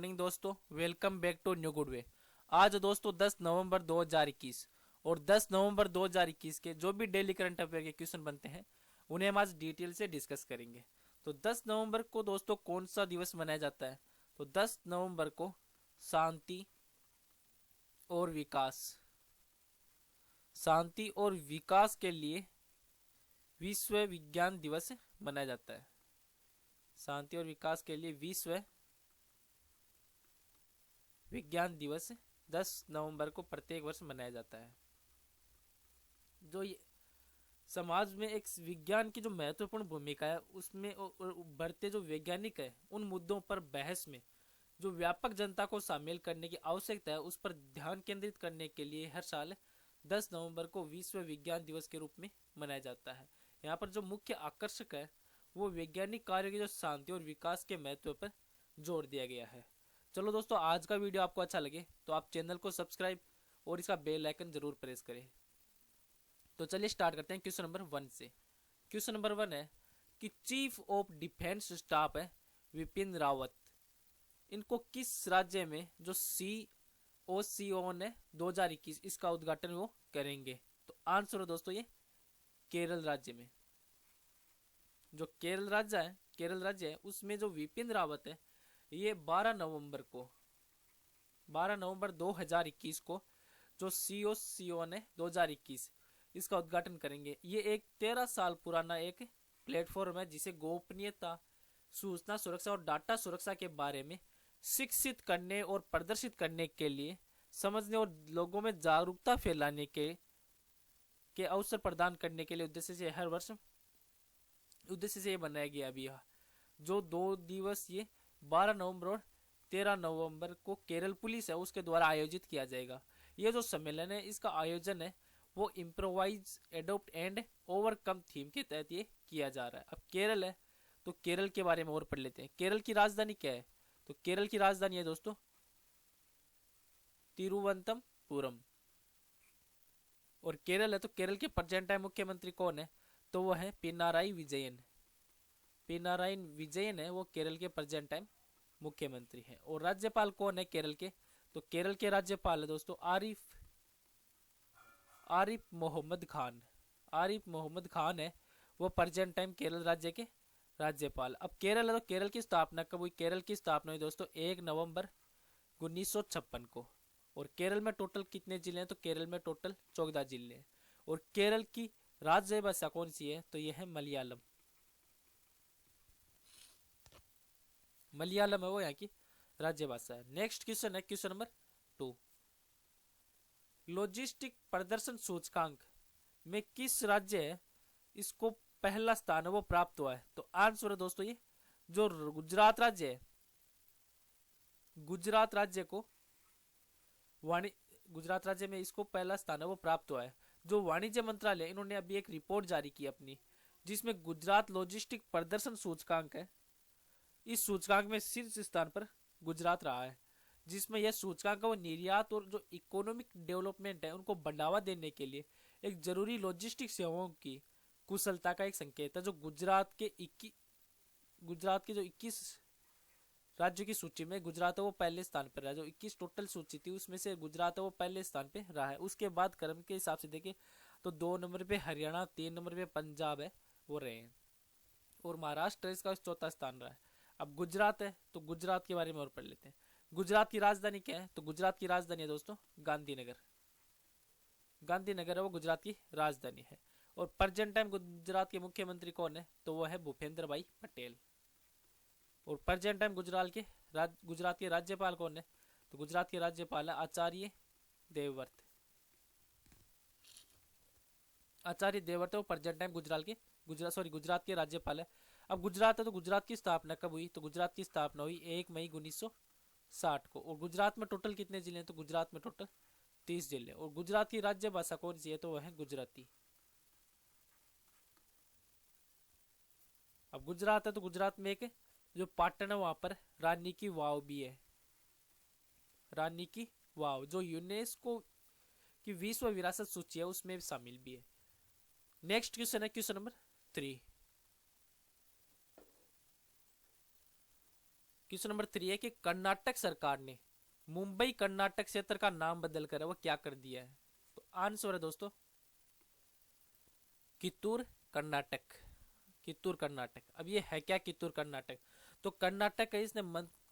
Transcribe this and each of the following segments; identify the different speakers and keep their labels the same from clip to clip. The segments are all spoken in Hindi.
Speaker 1: मॉर्निंग दोस्तों, welcome back to new good way. आज दोस्तों 10 नवंबर 2021 और 10 नवंबर 2021 के जो भी डेली करंट अफेयर के क्वेश्चन बनते हैं उन्हें हम आज डिटेल से डिस्कस करेंगे। तो 10 नवंबर को दोस्तों कौन सा दिवस मनाया जाता है? तो 10 नवंबर को शांति और विकास शांति और विकास के लिए विश्व विज्ञान दिवस मनाया जाता है। शांति और विकास के लिए विश्व विज्ञान दिवस 10 नवंबर को प्रत्येक वर्ष मनाया जाता है। जो ये समाज में एक विज्ञान की जो महत्वपूर्ण भूमिका है उसमें बढ़ते जो वैज्ञानिक है उन मुद्दों पर बहस में जो व्यापक जनता को शामिल करने की आवश्यकता है उस पर ध्यान केंद्रित करने के लिए हर साल 10 नवंबर को विश्व विज्ञान दिवस के रूप में मनाया जाता है। यहाँ पर जो मुख्य आकर्षक है वो वैज्ञानिक कार्य की जो शांति और विकास के महत्व पर जोर दिया गया है। चलो दोस्तों, आज का वीडियो आपको अच्छा लगे तो आप चैनल को सब्सक्राइब और इसका बेल आइकन जरूर प्रेस करें। तो चलिए स्टार्ट करते हैं क्वेश्चन नंबर 1 से। क्वेश्चन नंबर 1 है कि चीफ ऑफ डिफेंस स्टाफ है विपिन रावत, इनको किस राज्य में जो COCO ने 2021 इसका उद्घाटन वो करेंगे? तो आंसर है दोस्तों ये केरल राज्य में। जो केरल राज्य है उसमें जो विपिन रावत है ये 12 नवंबर 2021 को जो COCO ने 2021 इसका उद्घाटन करेंगे। ये एक 13 साल पुराना एक प्लेटफॉर्म है जिसे गोपनीयता, सूचना सुरक्षा और डाटा सुरक्षा के बारे में शिक्षित करने और प्रदर्शित करने के लिए, समझने और लोगों में जागरूकता फैलाने के अवसर प्रदान करने के लिए उद्देश्य से ये बनाया गया। अभी जो 2 दिवस ये 12 नवंबर और 13 नवंबर को केरल पुलिस है उसके द्वारा आयोजित किया जाएगा। ये जो सम्मेलन है इसका आयोजन है वो improvise, adopt and overcome theme के तहत ये किया जा रहा है। अब केरल है तो केरल के बारे में और पढ़ लेते हैं। केरल की राजधानी क्या है? तो केरल की राजधानी है दोस्तों तिरुवनंतपुरम। और केरल है तो केरल के प्रेजेंट टाइम मुख्यमंत्री कौन है? तो वो है पिनाराई विजयन है वो केरल के प्रेजेंट टाइम मुख्यमंत्री है। और राज्यपाल कौन है केरल के? तो केरल के राज्यपाल है दोस्तों आरिफ मोहम्मद खान है वो प्रेजेंट टाइम केरल राज्य के राज्यपाल। अब केरल है तो केरल की स्थापना कब हुई? केरल की स्थापना हुई दोस्तों 1 नवंबर 1956 को। और केरल में टोटल कितने जिले हैं? तो केरल में टोटल 14 जिले हैं। और केरल की राज्य भाषा कौन सी है? तो यह है मलयालम है वो यहाँ की राज्य भाषा है। नेक्स्ट क्वेश्चन है क्वेश्चन नंबर 2। लॉजिस्टिक प्रदर्शन सूचकांक में किस राज्य है इसको पहला स्थान है वो प्राप्त हुआ है? तो आंसर है दोस्तों ये जो गुजरात राज्य है। गुजरात राज्य में इसको पहला स्थान है वो प्राप्त हुआ है। जो वाणिज्य मंत्रालय इन्होंने अभी एक रिपोर्ट जारी की अपनी, जिसमें गुजरात लॉजिस्टिक प्रदर्शन सूचकांक है, इस सूचकांक में शीर्ष स्थान पर गुजरात रहा है। जिसमें यह सूचकांक वो निर्यात और जो इकोनॉमिक डेवलपमेंट है उनको बढ़ावा देने के लिए एक जरूरी लॉजिस्टिक सेवाओं की कुशलता का एक संकेत है। जो गुजरात के जो 21 राज्यों की सूची में गुजरात है वो पहले स्थान पर रहा। जो 21 टोटल सूची थी उसमें से गुजरात है वो पहले स्थान पे रहा है। उसके बाद क्रम के हिसाब से देखें तो 2 नंबर पे हरियाणा, 3 नंबर पे पंजाब है वो रहे हैं, और महाराष्ट्र इसका 4था स्थान रहा है। अब गुजरात है तो गुजरात के बारे में और पढ़ लेते हैं। गुजरात की राजधानी क्या है? तो गुजरात की राजधानी है दोस्तों गांधीनगर है वो गुजरात की राजधानी है। और प्रेजेंट टाइम गुजरात के मुख्यमंत्री कौन है? तो वो है भूपेंद्र भाई पटेल। और प्रेजेंट टाइम गुजरात के राज्यपाल कौन है? तो गुजरात के राज्यपाल है आचार्य देवव्रत है वो प्रेजेंट टाइम गुजरात के राज्यपाल है। अब गुजरात है तो गुजरात की स्थापना कब हुई? तो गुजरात की स्थापना हुई 1 मई 1960 को। और गुजरात में टोटल कितने जिले हैं? तो गुजरात में टोटल 30 जिले। और गुजरात की राज्य भाषा कौन सी है? तो वह है गुजराती। अब गुजरात है तो गुजरात में एक जो पाटन है वहां पर रानी की वाव भी है। रानी की वाव जो यूनेस्को की विश्व विरासत सूची है उसमें शामिल भी है। नेक्स्ट क्वेश्चन है क्वेश्चन नंबर 3। क्वेश्चन नंबर 3 है कि कर्नाटक सरकार ने मुंबई कर्नाटक क्षेत्र का नाम बदलकर वो क्या कर दिया है? तो आंसर है दोस्तों कित्तूर कर्नाटक। कित्तूर कर्नाटक। अब ये है क्या कित्तूर कर्नाटक? तो कर्नाटक है, इसने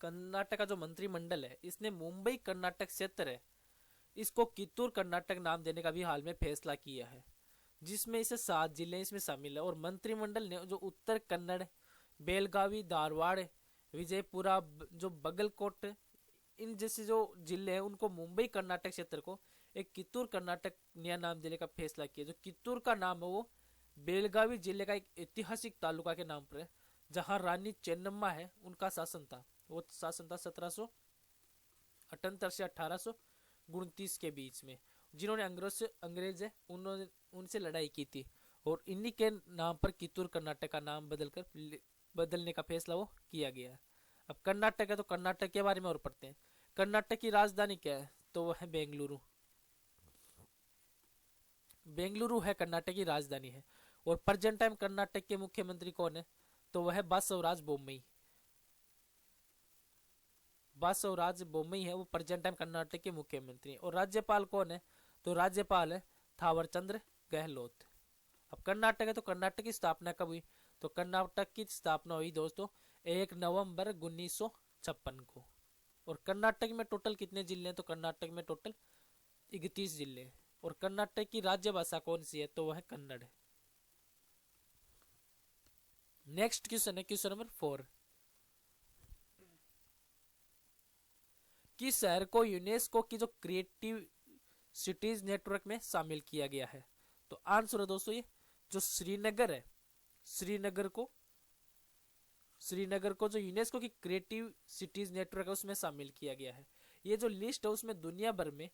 Speaker 1: कर्नाटक का जो मंत्रिमंडल है इसने मुंबई कर्नाटक क्षेत्र है इसको कित्तूर कर्नाटक नाम देने का भी हाल में फैसला किया है, जिसमें इसे 7 जिले इसमें शामिल है। और मंत्रिमंडल ने जो उत्तर कन्नड़, बेलगावी, धारवाड़, विजयपुरा, जो बगलकोट, इन जैसे जो जिले हैं उनको मुंबई कर्नाटक क्षेत्र को एक कित्तूर कर्नाटक नया नाम देने का फैसला किया। जो कित्तूर का नाम है वो बेलगावी जिले का एक ऐतिहासिक तालुका के नाम पर है, जहां रानी चेन्नम्मा है उनका शासन था। वो शासन था 1778 से 1829 के बीच में, जिन्होंने अंग्रेज है उन्होंने उनसे लड़ाई की थी। और इन्हीं के नाम पर कित्तूर कर्नाटक का नाम बदलने का फैसला वो किया गया है। अब कर्नाटक है तो कर्नाटक के बारे में और पढ़ते हैं। कर्नाटक की राजधानी क्या है? तो वह है बेंगलुरु। बेंगलुरु है कर्नाटक की राजधानी है। और प्रेजेंट टाइम कर्नाटक के मुख्यमंत्री कौन है? तो वह है बासवराज बोम्मई। बासवराज बोम्मई है वो प्रेजेंट टाइम कर्नाटक के मुख्यमंत्री। और राज्यपाल कौन है? तो राज्यपाल है थावरचंद्र गहलोत। अब कर्नाटक है तो कर्नाटक की स्थापना कब हुई? तो कर्नाटक की स्थापना हुई दोस्तों 1 नवंबर 1956 को। और कर्नाटक में टोटल कितने जिले हैं? तो कर्नाटक में टोटल 31 जिले हैं। और कर्नाटक की राज्य भाषा कौन सी है? तो वह है कन्नड़। नेक्स्ट क्वेश्चन है क्वेश्चन नंबर 4। किस शहर को यूनेस्को की जो क्रिएटिव सिटीज नेटवर्क में शामिल किया गया है? तो आंसर है दोस्तों ये जो श्रीनगर है, श्रीनगर को जो यूनेस्को की क्रिएटिव सिटीज नेटवर्क है उसमें शामिल किया गया है। ये जो लिस्ट है उसमें दुनिया भर में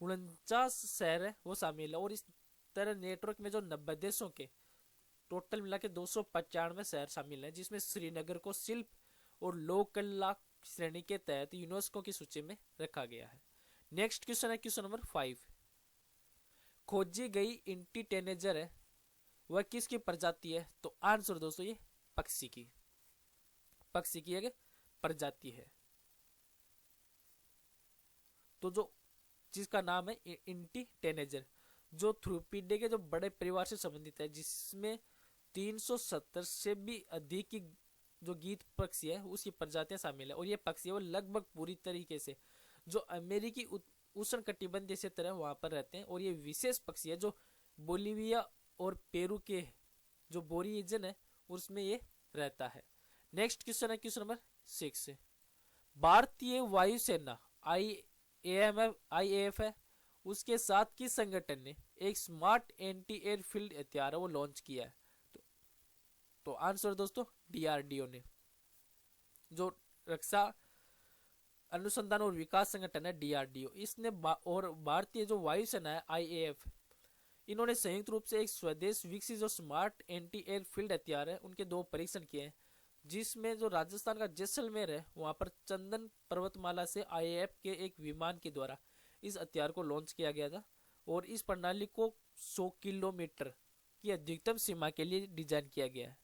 Speaker 1: 49 शहर है वो शामिल है। और इस तरह नेटवर्क में जो 90 देशों के टोटल मिला के 295 शहर शामिल हैं, जिसमें श्रीनगर को शिल्प और लोक कला श्रेणी के तहत यूनेस्को की सूची में रखा गया है। नेक्स्ट क्वेश्चन है क्वेश्चन नंबर 5। खोजी गई इंटी टेनेजर है वह किसकी प्रजाति है? तो आंसर दोस्तों ये पक्षी की एक प्रजाति है। तो जो जिसका नाम है इंटी टेनेजर, जो थ्रूपीडे के जो बड़े परिवार से संबंधित है, जिसमें 370 से भी अधिक की जो गीत पक्षी है उसकी प्रजातियां शामिल है। और ये पक्षी है वो लगभग पूरी तरीके से जो अमेरिकी उष्ण कटिबंधीय क्षेत्र है वहां पर रहते हैं। और ये विशेष पक्षी है जो बोलिविया और पेरू के जो बोरी रीजन है उसमें ये रहता है। नेक्स्ट क्वेश्चन है क्वेश्चन नंबर 6। भारतीय वायुसेना IAF है उसके साथ किस संगठन ने एक स्मार्ट एंटी एयरफील्ड हथियार वो लॉन्च किया है? तो आंसर दोस्तों DRDO ने, जो रक्षा अनुसंधान और विकास संगठन है DRDO, इसने और भारतीय जो वायुसेना है IAF, इन्होंने संयुक्त रूप से एक स्वदेश विकसित जो स्मार्ट एंटी एयरफील्ड हथियार है उनके 2 परीक्षण किए हैं, जिसमें जो राजस्थान का जैसलमेर है वहां पर चंदन पर्वतमाला से IAF के एक विमान के द्वारा इस हथियार को लॉन्च किया गया था। और इस प्रणाली को 100 किलोमीटर की अधिकतम सीमा के लिए डिजाइन किया गया है।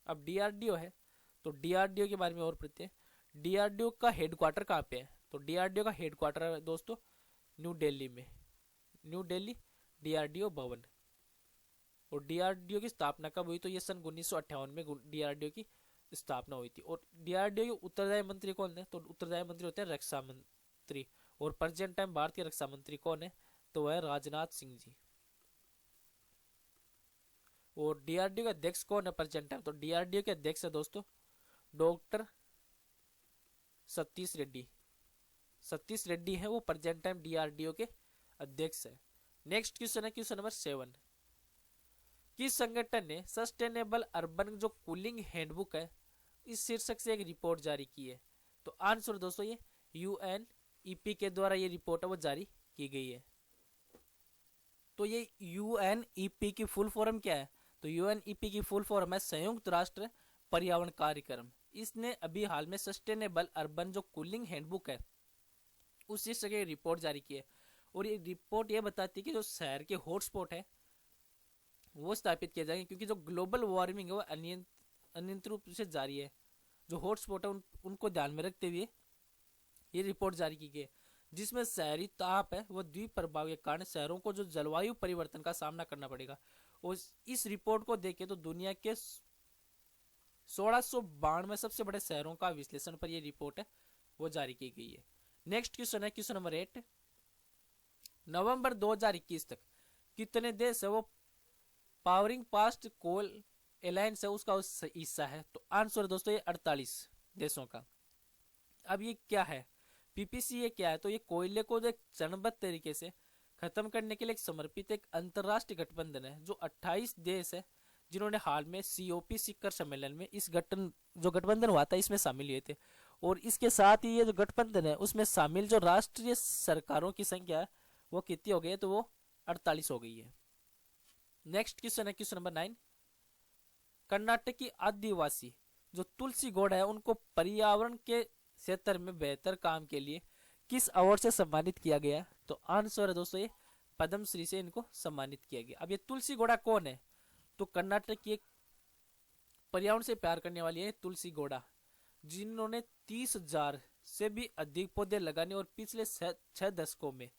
Speaker 1: अब DRDO है तो DRDO के बारे में और पढ़ते हैं। DRDO का हेडक्वार्टर कहाँ पे है? तो DRDO का हेडक्वार्टर है दोस्तों न्यू दिल्ली में, न्यू दिल्ली DRDO भवन। और DRDO की स्थापना कब हुई? तो ये सन 1958 में DRDO की स्थापना हुई थी। और DRDO के उत्तरदायी मंत्री कौन है? तो उत्तरदायी मंत्री होते हैं रक्षा मंत्री। और प्रेजेंट टाइम भारतीय रक्षा मंत्री कौन है? तो वह राजनाथ सिंह जी। और DRDO के अध्यक्ष कौन है प्रेजेंट टाइम? तो DRDO के अध्यक्ष है दोस्तों डॉक्टर सतीश रेड्डी है वो प्रेजेंट टाइम DRDO के अध्यक्ष है। नेक्स्ट क्वेश्चन है क्वेश्चन नंबर 7। किस संगठन ने सस्टेनेबल अर्बन जो कूलिंग हैंडबुक है इस शीर्षक से एक रिपोर्ट जारी की है? तो आंसर दोस्तों ये UNEP के द्वारा ये रिपोर्ट है वो जारी की गई है। तो ये UNEP की फुल फॉर्म क्या है? तो UNEP की फुल फॉर्म है संयुक्त राष्ट्र पर्यावरण कार्यक्रम। इसने अभी हाल में सस्टेनेबल अर्बन जो कूलिंग हैंडबुक है उस शीर्षक से रिपोर्ट जारी की है। और ये रिपोर्ट ये बताती है कि जो शहर के हॉटस्पॉट है वो स्थापित किए जाएंगे, क्योंकि जो ग्लोबल वार्मिंग है वो अनियंत्रित रूप से जारी है। जो हॉटस्पॉट है उनको ध्यान में रखते हुए ये रिपोर्ट जारी की गई है, जिसमें शहरी ताप है वो द्वीप प्रभाव के कारण शहरों को जो जलवायु परिवर्तन का सामना करना पड़ेगा। और इस रिपोर्ट को देखें तो दुनिया के 1692 सबसे बड़े शहरों का विश्लेषण पर यह रिपोर्ट है वो जारी की गई है। नेक्स्ट क्वेश्चन है क्वेश्चन नंबर 8, नवंबर 2021 तक कितने देश है वो पावरिंग पास्ट कोल अलायंस है उसका हिस्सा है? तो आंसर दोस्तों ये 48 देशों का। अब ये क्या है पीपीसी, ये क्या है? तो ये कोयले को एक चरणबद्ध तरीके से खत्म करने के लिए एक समर्पित एक अंतरराष्ट्रीय गठबंधन है, जो 28 देश है जिन्होंने हाल में सीओपी शिखर सम्मेलन में इस जो गठबंधन हुआ था इसमें शामिल हुए थे। और इसके साथ ही ये जो गठबंधन है उसमें शामिल जो राष्ट्रीय सरकारों की संख्या है वो कितनी हो गई है? तो वो 48 हो गई है। नेक्स्ट क्वेश्चन है क्वेश्चन नंबर 9, कर्नाटक की आदिवासी जो तुलसी गौड़ है उनको पर्यावरण के क्षेत्र में बेहतर काम के लिए किस अवार्ड से सम्मानित किया गया? तो आंसर है दोस्तों ये पद्मश्री से इनको सम्मानित किया गया। अब ये तुलसी गौड़ा कौन है? तो कर्नाटक की एक पर्यावरण से प्यार करने वाली है तुलसी गौड़ा, जिन्होंने 30,000 से भी अधिक पौधे लगाने और पिछले 6 दशकों में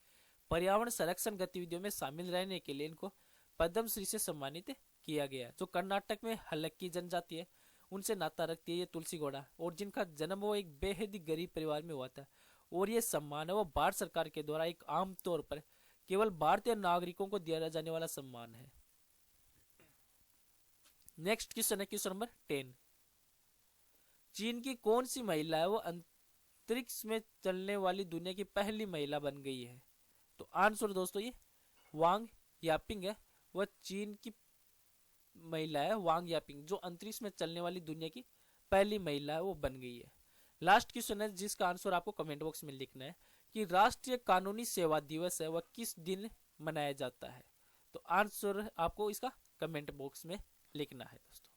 Speaker 1: पर्यावरण संरक्षण गतिविधियों में शामिल रहने के लिए इनको पद्मश्री से सम्मानित किया गया। जो कर्नाटक में हल्की जनजाति है उनसे नाता रखती है ये तुलसी गौड़ा, और जिनका जन्म वो एक बेहद ही गरीब परिवार में हुआ था। और ये सम्मान है वो भारत सरकार के द्वारा एक आम तौर पर केवल भारतीय नागरिकों को दिया जाने वाला सम्मान है। नेक्स्ट क्वेश्चन है क्वेश्चन नंबर 10, चीन की कौन सी महिला है वो अंतरिक्ष में चलने वाली दुनिया की पहली महिला बन गई है? तो आंसर दोस्तों ये वांग यापिंग है, वह चीन की महिला है वांग यापिंग, जो अंतरिक्ष में चलने वाली दुनिया की पहली महिला है वो बन गई है। लास्ट क्वेश्चन है जिसका आंसर आपको कमेंट बॉक्स में लिखना है कि राष्ट्रीय कानूनी सेवा दिवस है वह किस दिन मनाया जाता है? तो आंसर आपको इसका कमेंट बॉक्स में लिखना है दोस्तों।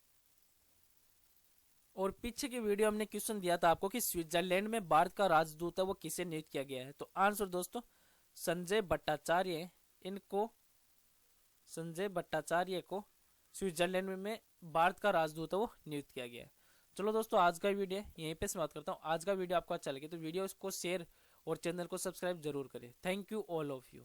Speaker 1: और पीछे की वीडियो हमने क्वेश्चन दिया था आपको कि स्विट्जरलैंड में भारत का राजदूत है वो किसे नियुक्त किया गया है? तो आंसर दोस्तों संजय भट्टाचार्य, इनको संजय भट्टाचार्य को स्विट्जरलैंड में भारत का राजदूत है वो नियुक्त किया गया है। चलो दोस्तों आज का वीडियो यहीं पे समाप्त करता हूँ। आज का वीडियो आपको अच्छा लगे तो वीडियो को शेयर और चैनल को सब्सक्राइब जरूर करें। Thank you all of you.